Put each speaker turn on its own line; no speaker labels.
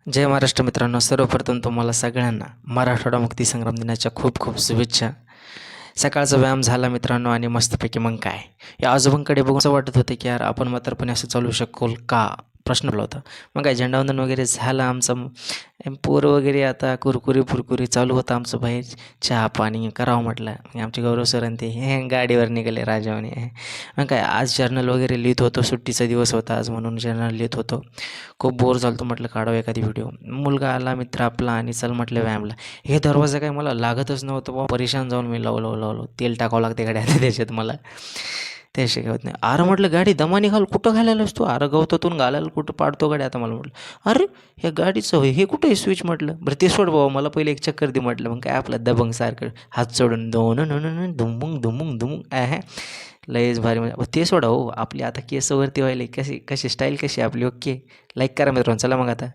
जय महाराष्ट्र मित्रांनो, सर्वप्रथम तुम्हाला सगळ्यांना मराठवाडा मुक्तीसंग्राम दिनाच्या खूप खूप शुभेच्छा. सकाळचा व्यायाम झाला मित्रांनो आणि मस्तपैकी मग काय, या आजोबांकडे बघून असं वाटत होते की यार आपण म्हातारपणी असं चालू शकू का, प्रश्न पडला होता. मग काय झेंडावंदन वगैरे झालं आमचं. पोरं वगैरे आता कुरकुरी फुरकुरी चालू होतं आमचं बाहेर. चहा पाणी करावं म्हटलं. मग आमचे गौरव सर आणि ते गाडीवर निघाले राजावानी. मग काय आज जर्नल वगैरे लिहित होतो. सुट्टीचा दिवस होता आज म्हणून जर्नल लिहित होतो. खूप बोर झालं होतं, म्हटलं काढावं एखादी व्हिडिओ. मुलगा आला मित्र आपला आणि चल म्हटलं व्यायामला. हे दरवाजा काय मला लागतच नव्हतं बाबा, परेशान जाऊन मी लावलो. तेल टाकावं लागते गाड्या त्याच्यात मला, ते शिकवत नाही. अरे म्हटलं गाडी दमानी घाल, कुठं घालायलास तू? अरे गवतातून घालायला कुठं पाडतो गाडी आता मला. म्हटलं अरे ह्या गाडीचं हे कुठं आहे स्विच? म्हटलं बरं ते सोड बाबा, मला पहिले एक चक्कर दे म्हटलं. मग काय आपलं दबंग सारखं हात सोडून दोन धुमुंग धुमुंग धुमुंग लयच भारी. म्हणजे ते सोडा हो, आपली आता केस वरती व्हायला कशी कशी स्टाईल कशी आपली. ओके, लाईक करा मित्रांनो. चला मग आता.